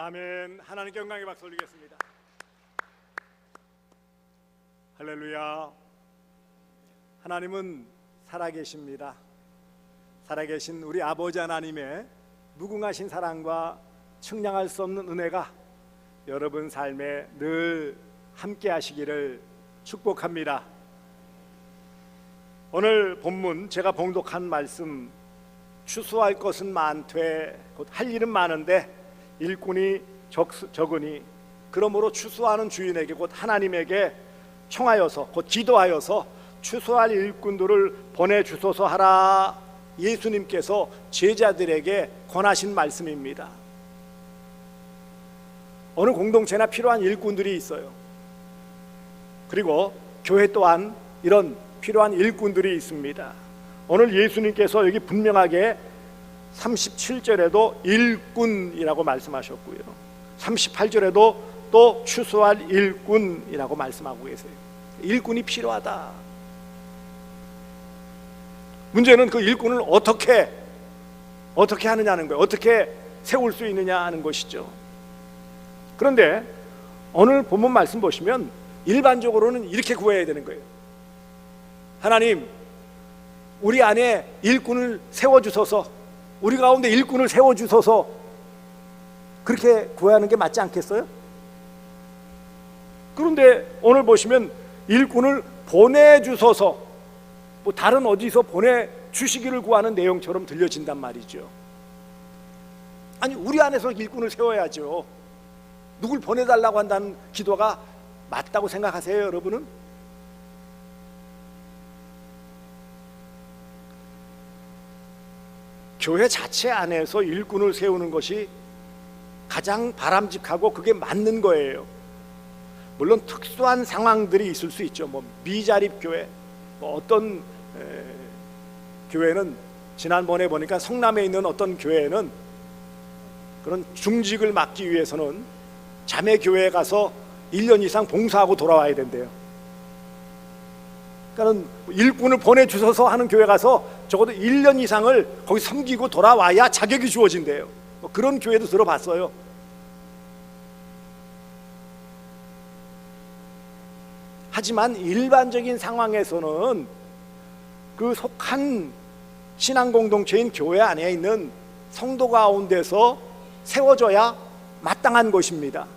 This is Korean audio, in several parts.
아멘. 하나님께 영광의 박수 올리겠습니다. 할렐루야. 하나님은 살아계십니다. 살아계신 우리 아버지 하나님의 무궁하신 사랑과 측량할 수 없는 은혜가 여러분 삶에 늘 함께 하시기를 축복합니다. 오늘 본문 제가 봉독한 말씀, 추수할 것은 많되 곧 할 일은 많은데 일꾼이 적으니 그러므로 추수하는 주인에게 곧 하나님에게 청하여서 곧 기도하여서 추수할 일꾼들을 보내주소서 하라. 예수님께서 제자들에게 권하신 말씀입니다. 어느 공동체나 필요한 일꾼들이 있어요. 그리고 교회 또한 이런 필요한 일꾼들이 있습니다. 오늘 예수님께서 여기 분명하게 37절에도 일꾼이라고 말씀하셨고요, 38절에도 또 추수할 일꾼이라고 말씀하고 계세요. 일꾼이 필요하다. 문제는 그 일꾼을 어떻게 하느냐는 거예요. 어떻게 세울 수 있느냐 하는 것이죠. 그런데 오늘 본문 말씀 보시면 일반적으로는 이렇게 구해야 되는 거예요. 하나님, 우리 안에 일꾼을 세워주소서, 우리 가운데 일꾼을 세워주소서, 그렇게 구하는 게 맞지 않겠어요? 그런데 오늘 보시면 일꾼을 보내주소서, 뭐 다른 어디서 보내주시기를 구하는 내용처럼 들려진단 말이죠. 아니, 우리 안에서 일꾼을 세워야죠. 누굴 보내달라고 한다는 기도가 맞다고 생각하세요, 여러분은? 교회 자체 안에서 일꾼을 세우는 것이 가장 바람직하고 그게 맞는 거예요. 물론 특수한 상황들이 있을 수 있죠. 뭐 미자립 교회, 어떤 교회는 지난번에 보니까 성남에 있는 어떤 교회는 그런 중직을 맡기 위해서는 자매 교회에 가서 1년 이상 봉사하고 돌아와야 된대요. 그러니까 일꾼을 보내주셔서 하는 교회 가서 적어도 1년 이상을 거기 섬기고 돌아와야 자격이 주어진대요. 그런 교회도 들어봤어요. 하지만 일반적인 상황에서는 그 속한 신앙 공동체인 교회 안에 있는 성도 가운데서 세워져야 마땅한 것입니다.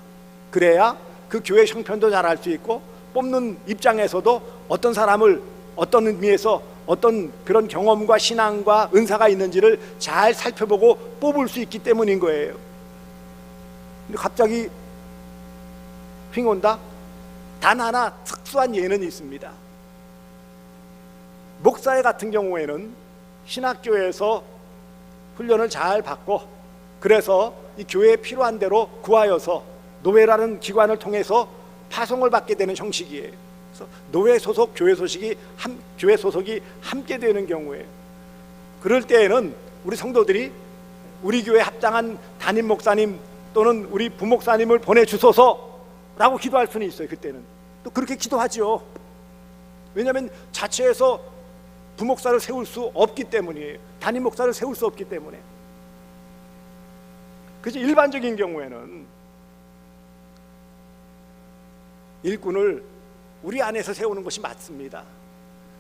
그래야 그 교회 형편도 잘할 수 있고, 뽑는 입장에서도 어떤 사람을 어떤 의미에서 어떤 그런 경험과 신앙과 은사가 있는지를 잘 살펴보고 뽑을 수 있기 때문인 거예요. 근데 갑자기 핑 온다? 단 하나 특수한 예는 있습니다. 목사회 같은 경우에는 신학교에서 훈련을 잘 받고, 그래서 이 교회에 필요한 대로 구하여서 노회라는 기관을 통해서 파송을 받게 되는 형식이에요. 그래서 노회 소속, 교회 소속이 함께 되는 경우에, 그럴 때에는 우리 성도들이 우리 교회 합당한 담임 목사님 또는 우리 부목사님을 보내주소서라고 기도할 수는 있어요. 그때는 또 그렇게 기도하죠. 왜냐하면 자체에서 부목사를 세울 수 없기 때문이에요. 담임 목사를 세울 수 없기 때문에. 그래서 일반적인 경우에는 일꾼을 우리 안에서 세우는 것이 맞습니다.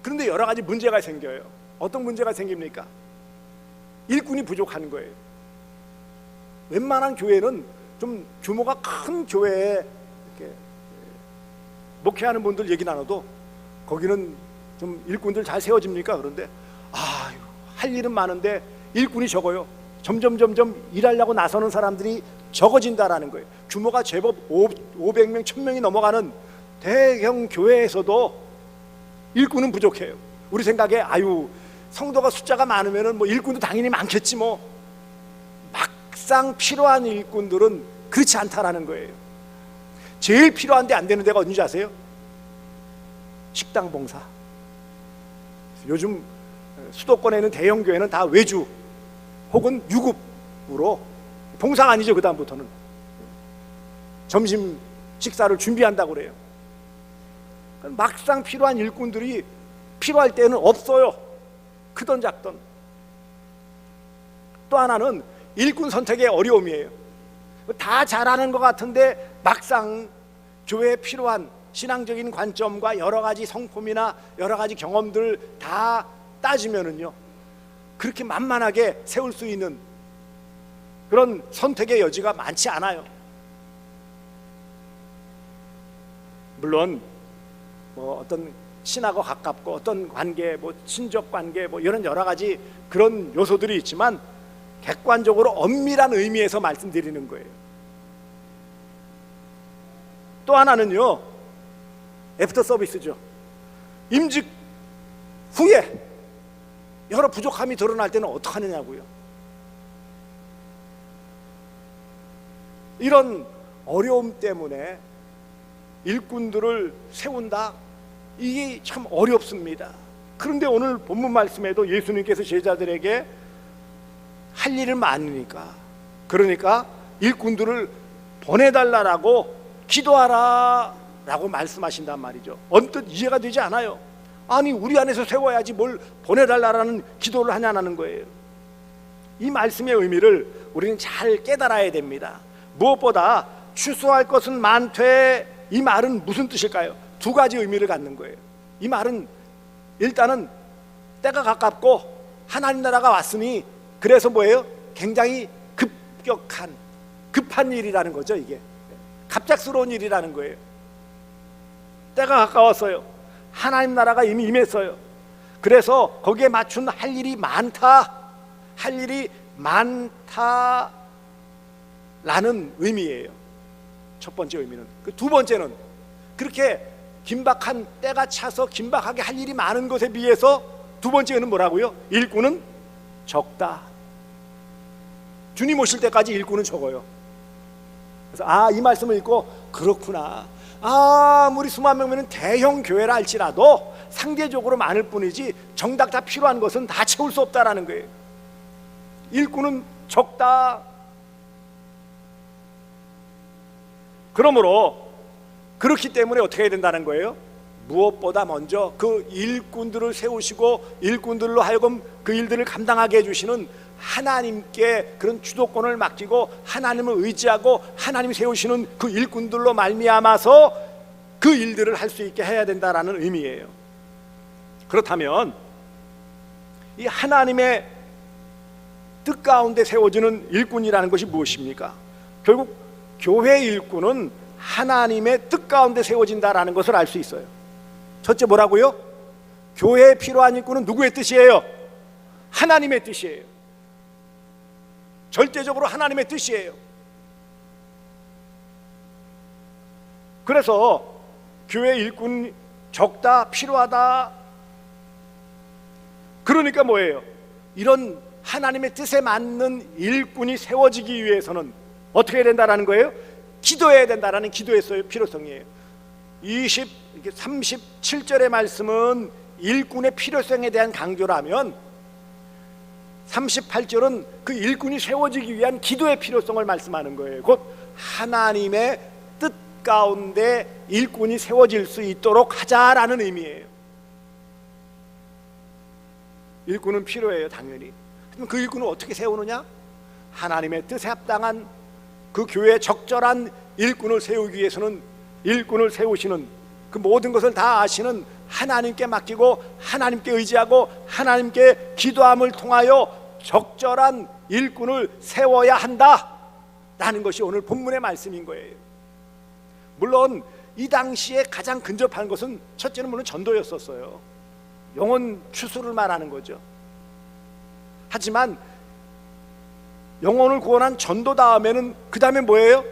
그런데 여러 가지 문제가 생겨요. 어떤 문제가 생깁니까? 일꾼이 부족한 거예요. 웬만한 교회는 좀 규모가 큰 교회에 이렇게 목회하는 분들 얘기 나눠도 거기는 좀 일꾼들 잘 세워집니까? 그런데 할 일은 많은데 일꾼이 적어요. 점점 일하려고 나서는 사람들이 적어진다라는 거예요. 규모가 제법 500명, 1000명이 넘어가는 대형 교회에서도 일꾼은 부족해요. 우리 생각에 성도가 숫자가 많으면 뭐 일꾼도 당연히 많겠지 뭐. 막상 필요한 일꾼들은 그렇지 않다라는 거예요. 제일 필요한데 안 되는 데가 어딘지 아세요? 식당 봉사. 요즘 수도권에 있는 대형 교회는 다 외주 혹은 유급으로 봉사가 아니죠. 그 다음부터는 점심 식사를 준비한다고 그래요. 막상 필요한 일꾼들이 필요할 때는 없어요. 크던 작던. 또 하나는 일꾼 선택의 어려움이에요. 다 잘하는 것 같은데 막상 교회에 필요한 신앙적인 관점과 여러 가지 성품이나 여러 가지 경험들 다 따지면은요, 그렇게 만만하게 세울 수 있는 그런 선택의 여지가 많지 않아요. 물론 뭐 어떤 신하고 가깝고 어떤 관계, 뭐 친족 관계, 뭐 이런 여러 가지 그런 요소들이 있지만 객관적으로 엄밀한 의미에서 말씀드리는 거예요. 또 하나는요, 애프터 서비스죠. 임직 후에 여러 부족함이 드러날 때는 어떻게 하느냐고요. 이런 어려움 때문에 일꾼들을 세운다, 이게 참 어렵습니다. 그런데 오늘 본문 말씀에도 예수님께서 제자들에게 할 일은 많으니까, 그러니까 일꾼들을 보내달라고 기도하라 라고 말씀하신단 말이죠. 언뜻 이해가 되지 않아요. 아니, 우리 안에서 세워야지 뭘 보내달라는 기도를 하냐는 거예요. 이 말씀의 의미를 우리는 잘 깨달아야 됩니다. 무엇보다 추수할 것은 많되, 이 말은 무슨 뜻일까요? 두 가지 의미를 갖는 거예요. 이 말은 일단은 때가 가깝고 하나님 나라가 왔으니, 그래서 뭐예요? 굉장히 급한 일이라는 거죠. 이게 갑작스러운 일이라는 거예요. 때가 가까웠어요. 하나님 나라가 이미 임했어요. 그래서 거기에 맞춘 할 일이 많다라는 의미예요. 첫 번째 의미는. 그 두 번째는, 그렇게 긴박한 때가 차서 긴박하게 할 일이 많은 것에 비해서 두 번째는 뭐라고요? 일꾼은 적다. 주님 오실 때까지 일꾼은 적어요. 그래서 이 말씀을 읽고 그렇구나, 아무리 수만 명이면 대형 교회라 할지라도 상대적으로 많을 뿐이지 정작 다 필요한 것은 다 채울 수 없다라는 거예요. 일꾼은 적다. 그러므로 그렇기 때문에 어떻게 해야 된다는 거예요? 무엇보다 먼저 그 일꾼들을 세우시고 일꾼들로 하여금 그 일들을 감당하게 해주시는 하나님께 그런 주도권을 맡기고 하나님을 의지하고 하나님이 세우시는 그 일꾼들로 말미암아서 그 일들을 할 수 있게 해야 된다라는 의미예요. 그렇다면 이 하나님의 뜻 가운데 세워지는 일꾼이라는 것이 무엇입니까? 결국 교회 일꾼은 하나님의 뜻 가운데 세워진다라는 것을 알 수 있어요. 첫째 뭐라고요? 교회에 필요한 일꾼은 누구의 뜻이에요? 하나님의 뜻이에요. 절대적으로 하나님의 뜻이에요. 그래서 교회 일꾼 적다, 필요하다. 그러니까 뭐예요? 이런 하나님의 뜻에 맞는 일꾼이 세워지기 위해서는 어떻게 해야 된다는 거예요? 기도해야 된다는 기도의 필요성이에요. 37절의 말씀은 일꾼의 필요성에 대한 강조라면 38절은 그 일꾼이 세워지기 위한 기도의 필요성을 말씀하는 거예요. 곧 하나님의 뜻 가운데 일꾼이 세워질 수 있도록 하자라는 의미예요. 일꾼은 필요해요, 당연히. 그럼 그 일꾼을 어떻게 세우느냐? 하나님의 뜻에 합당한 그 교회에 적절한 일꾼을 세우기 위해서는 일꾼을 세우시는 그 모든 것을 다 아시는 하나님께 맡기고 하나님께 의지하고 하나님께 기도함을 통하여 적절한 일꾼을 세워야 한다라는 것이 오늘 본문의 말씀인 거예요. 물론 이 당시에 가장 근접한 것은 첫째는 물론 전도였었어요. 영혼 추수를 말하는 거죠. 하지만 영혼을 구원한 전도 다음에는 그 다음에 뭐예요?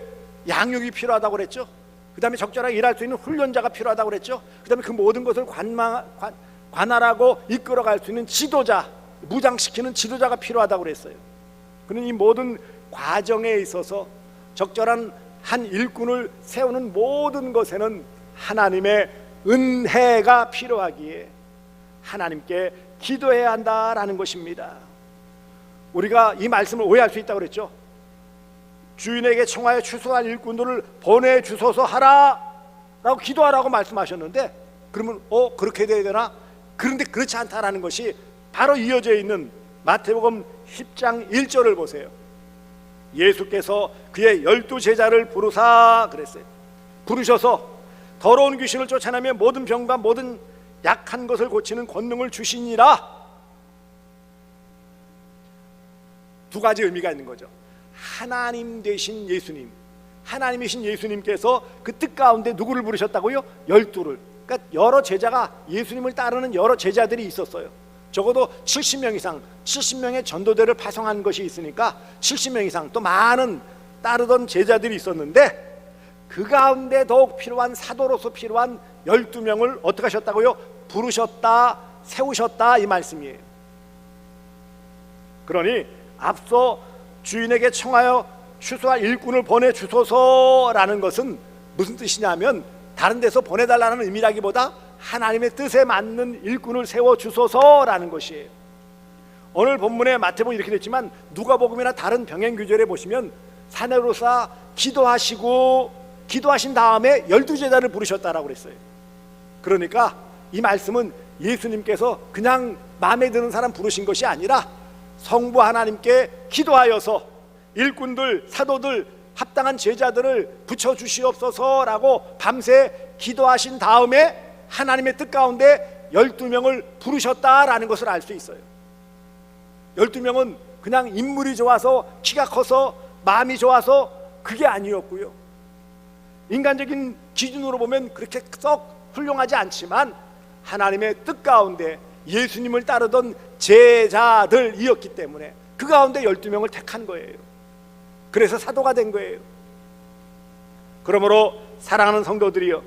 양육이 필요하다고 그랬죠. 그 다음에 적절하게 일할 수 있는 훈련자가 필요하다고 그랬죠. 그 다음에 그 모든 것을 관할하고 이끌어갈 수 있는 지도자, 무장시키는 지도자가 필요하다고 그랬어요. 그는 이 모든 과정에 있어서 적절한 한 일꾼을 세우는 모든 것에는 하나님의 은혜가 필요하기에 하나님께 기도해야 한다라는 것입니다. 우리가 이 말씀을 오해할 수 있다고 그랬죠. 주인에게 청하여 추수할 일꾼들을 보내주소서 하라 라고 기도하라고 말씀하셨는데, 그러면 그렇게 돼야 되나? 그런데 그렇지 않다라는 것이 바로 이어져 있는 마태복음 10장 1절을 보세요. 예수께서 그의 12제자를 부르사 그랬어요. 부르셔서 더러운 귀신을 쫓아내며 모든 병과 모든 약한 것을 고치는 권능을 주시니라. 두 가지 의미가 있는 거죠. 하나님 되신 예수님, 하나님이신 예수님께서 그 뜻 가운데 누구를 부르셨다고요? 12를. 그러니까 여러 제자가, 예수님을 따르는 여러 제자들이 있었어요. 적어도 70명 이상, 70명의 전도대를 파송한 것이 있으니까 70명 이상, 또 많은 따르던 제자들이 있었는데, 그 가운데 더욱 필요한, 사도로서 필요한 12명을 어떻게 하셨다고요? 부르셨다, 세우셨다, 이 말씀이에요. 그러니 앞서 주인에게 청하여 추수할 일꾼을 보내주소서라는 것은 무슨 뜻이냐면, 다른 데서 보내달라는 의미라기보다 하나님의 뜻에 맞는 일꾼을 세워주소서라는 것이에요. 오늘 본문에 마태복음 이렇게 됐지만 누가복음이나 다른 병행규절에 보시면 사내로서 기도하신 다음에 12제자를 부르셨다라고 그랬어요. 그러니까 이 말씀은 예수님께서 그냥 마음에 드는 사람 부르신 것이 아니라 성부 하나님께 기도하여서 일꾼들, 사도들, 합당한 제자들을 붙여주시옵소서라고 밤새 기도하신 다음에 하나님의 뜻 가운데 12명을 부르셨다라는 것을 알 수 있어요. 12명은 그냥 인물이 좋아서, 키가 커서, 마음이 좋아서 그게 아니었고요. 인간적인 기준으로 보면 그렇게 썩 훌륭하지 않지만 하나님의 뜻 가운데 예수님을 따르던 제자들이었기 때문에 그 가운데 12명을 택한 거예요. 그래서 사도가 된 거예요. 그러므로 사랑하는 성도들이여,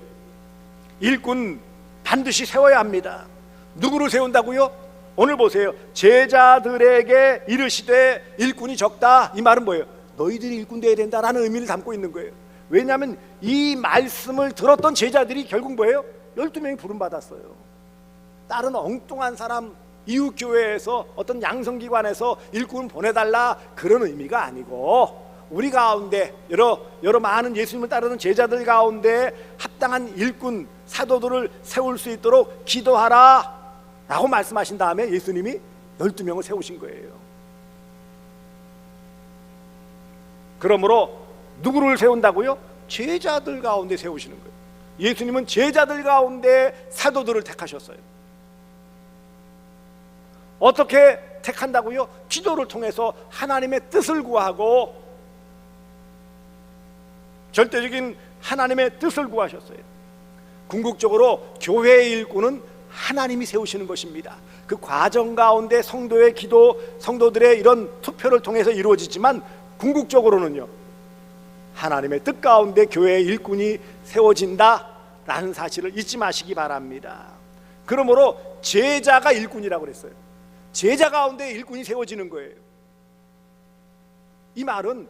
일꾼 반드시 세워야 합니다. 누구를 세운다고요? 오늘 보세요. 제자들에게 이르시되 일꾼이 적다. 이 말은 뭐예요? 너희들이 일꾼 되어야 된다라는 의미를 담고 있는 거예요. 왜냐하면 이 말씀을 들었던 제자들이 결국 뭐예요? 12명이 부름받았어요. 다른 엉뚱한 사람, 이웃교회에서 어떤 양성기관에서 일꾼 보내달라 그런 의미가 아니고, 우리 가운데 여러 많은 예수님을 따르는 제자들 가운데 합당한 일꾼, 사도들을 세울 수 있도록 기도하라 라고 말씀하신 다음에 예수님이 12명을 세우신 거예요. 그러므로 누구를 세운다고요? 제자들 가운데 세우시는 거예요. 예수님은 제자들 가운데 사도들을 택하셨어요. 어떻게 택한다고요? 기도를 통해서 하나님의 뜻을 구하고, 절대적인 하나님의 뜻을 구하셨어요. 궁극적으로 교회의 일꾼은 하나님이 세우시는 것입니다. 그 과정 가운데 성도의 기도, 성도들의 이런 투표를 통해서 이루어지지만 궁극적으로는요, 하나님의 뜻 가운데 교회의 일꾼이 세워진다라는 사실을 잊지 마시기 바랍니다. 그러므로 제자가 일꾼이라고 그랬어요. 제자 가운데 일꾼이 세워지는 거예요. 이 말은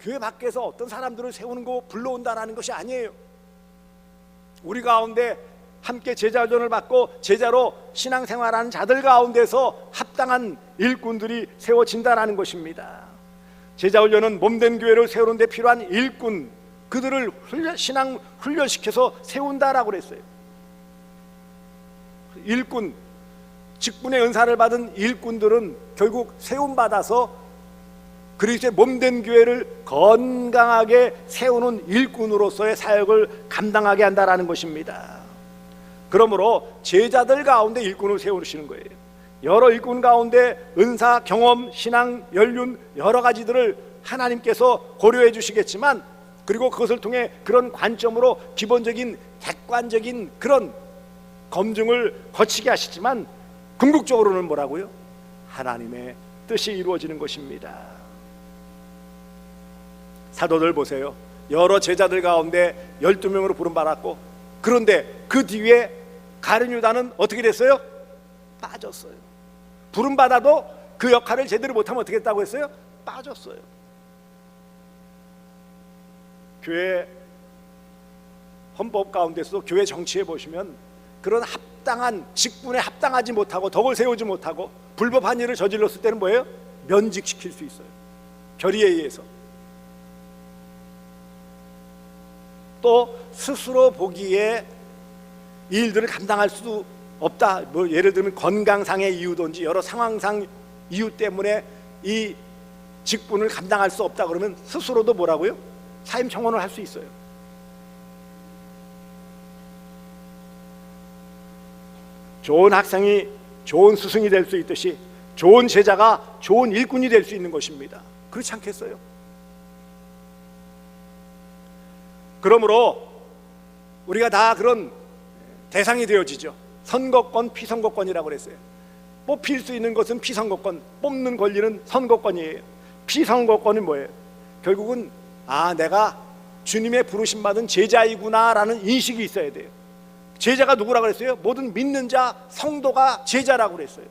교회 밖에서 어떤 사람들을 세우는 거 불러온다라는 것이 아니에요. 우리 가운데 함께 제자전을 받고 제자로 신앙생활하는 자들 가운데서 합당한 일꾼들이 세워진다라는 것입니다. 제자훈련은 몸된 교회를 세우는 데 필요한 일꾼, 그들을 신앙 훈련시켜서 세운다라고 그랬어요. 일꾼, 직분의 은사를 받은 일꾼들은 결국 세움받아서 그리스도의 몸된 교회를 건강하게 세우는 일꾼으로서의 사역을 감당하게 한다라는 것입니다. 그러므로 제자들 가운데 일꾼을 세우시는 거예요. 여러 일꾼 가운데 은사, 경험, 신앙, 연륜 여러 가지들을 하나님께서 고려해 주시겠지만, 그리고 그것을 통해 그런 관점으로 기본적인 객관적인 그런 검증을 거치게 하시지만 궁극적으로는 뭐라고요? 하나님의 뜻이 이루어지는 것입니다. 사도들 보세요. 여러 제자들 가운데 12명으로 부름받았고, 그런데 그 뒤에 가룟 유다는 어떻게 됐어요? 빠졌어요. 부름받아도 그 역할을 제대로 못하면 어떻게 했다고 했어요? 빠졌어요. 교회 헌법 가운데서도 교회 정치에 보시면 그런 합당한 직분에 합당하지 못하고 덕을 세우지 못하고 불법한 일을 저질렀을 때는 뭐예요? 면직시킬 수 있어요. 결의에 의해서. 또 스스로 보기에 이 일들을 감당할 수도 없다, 뭐 예를 들면 건강상의 이유든지 여러 상황상 이유 때문에 이 직분을 감당할 수 없다 그러면 스스로도 뭐라고요? 사임 청원을 할 수 있어요. 좋은 학생이 좋은 스승이 될 수 있듯이 좋은 제자가 좋은 일꾼이 될 수 있는 것입니다. 그렇지 않겠어요? 그러므로 우리가 다 그런 대상이 되어지죠. 선거권, 피선거권이라고 그랬어요. 뽑힐 수 있는 것은 피선거권, 뽑는 권리는 선거권이에요. 피선거권은 뭐예요? 결국은 내가 주님의 부르심 받은 제자이구나 라는 인식이 있어야 돼요. 제자가 누구라고 그랬어요? 모든 믿는 자, 성도가 제자라고 그랬어요.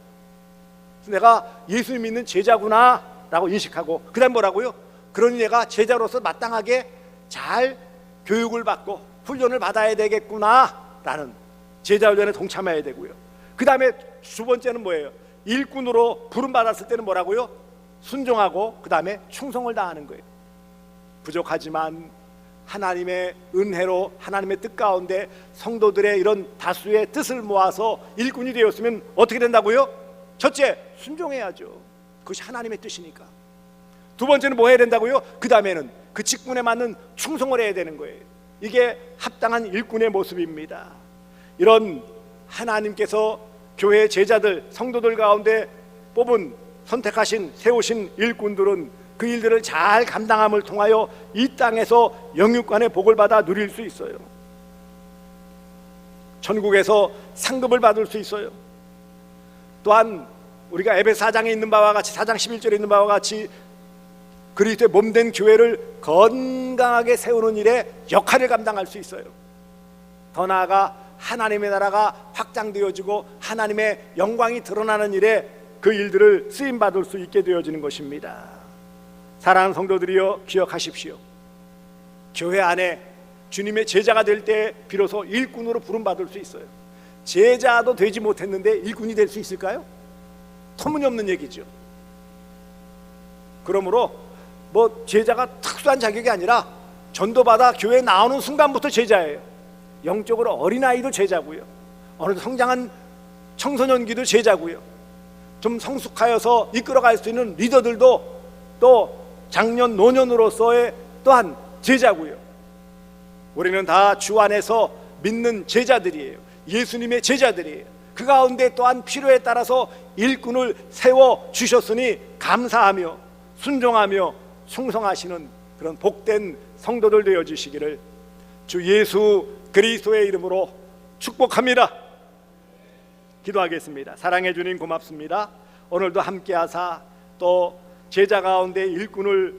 그래서 내가 예수님 믿는 제자구나 라고 인식하고, 그 다음 뭐라고요? 그러니 내가 제자로서 마땅하게 잘 교육을 받고 훈련을 받아야 되겠구나 라는 제자 훈련에 동참해야 되고요. 그 다음에 두 번째는 뭐예요? 일꾼으로 부름받았을 때는 뭐라고요? 순종하고 그 다음에 충성을 다하는 거예요. 부족하지만 하나님의 은혜로 하나님의 뜻 가운데 성도들의 이런 다수의 뜻을 모아서 일꾼이 되었으면 어떻게 된다고요? 첫째, 순종해야죠. 그것이 하나님의 뜻이니까. 두 번째는 뭐 해야 된다고요? 그 다음에는 그 직분에 맞는 충성을 해야 되는 거예요. 이게 합당한 일꾼의 모습입니다. 이런 하나님께서 교회 제자들, 성도들 가운데 뽑은, 선택하신, 세우신 일꾼들은 그 일들을 잘 감당함을 통하여 이 땅에서 영육간의 복을 받아 누릴 수 있어요. 천국에서 상급을 받을 수 있어요. 또한 우리가 에베소 4장에 있는 바와 같이, 4장 11절에 있는 바와 같이 그리스도의 몸된 교회를 건강하게 세우는 일에 역할을 감당할 수 있어요. 더 나아가 하나님의 나라가 확장되어지고 하나님의 영광이 드러나는 일에 그 일들을 쓰임받을 수 있게 되어지는 것입니다. 사랑하는 성도들이여, 기억하십시오. 교회 안에 주님의 제자가 될 때 비로소 일꾼으로 부름받을 수 있어요. 제자도 되지 못했는데 일꾼이 될 수 있을까요? 터무니없는 얘기죠. 그러므로 제자가 특수한 자격이 아니라 전도받아 교회에 나오는 순간부터 제자예요. 영적으로 어린아이도 제자고요, 어느 정도 성장한 청소년기도 제자고요, 좀 성숙하여서 이끌어갈 수 있는 리더들도 또 장년, 노년으로서의 또한 제자고요. 우리는 다 주 안에서 믿는 제자들이에요. 예수님의 제자들이에요. 그 가운데 또한 필요에 따라서 일꾼을 세워주셨으니 감사하며 순종하며 충성하시는 그런 복된 성도들 되어주시기를 주 예수 그리스도의 이름으로 축복합니다. 기도하겠습니다. 사랑해 주님 고맙습니다. 오늘도 함께하사 또 제자 가운데 일꾼을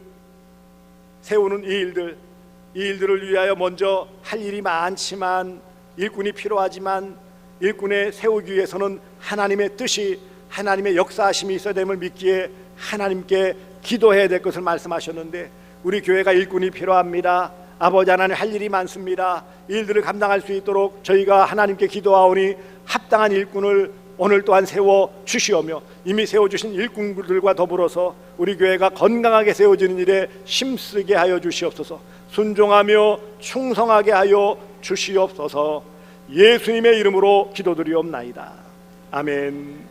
세우는 이 일들을 위하여 먼저 할 일이 많지만, 일꾼이 필요하지만 일꾼에 세우기 위해서는 하나님의 뜻이, 하나님의 역사하심이 있어야 됨을 믿기에 하나님께 기도해야 될 것을 말씀하셨는데, 우리 교회가 일꾼이 필요합니다. 아버지 하나님, 할 일이 많습니다. 이 일들을 감당할 수 있도록 저희가 하나님께 기도하오니 합당한 일꾼을 오늘 또한 세워주시오며, 이미 세워주신 일꾼들과 더불어서 우리 교회가 건강하게 세워지는 일에 힘쓰게 하여 주시옵소서. 순종하며 충성하게 하여 주시옵소서. 예수님의 이름으로 기도드리옵나이다. 아멘.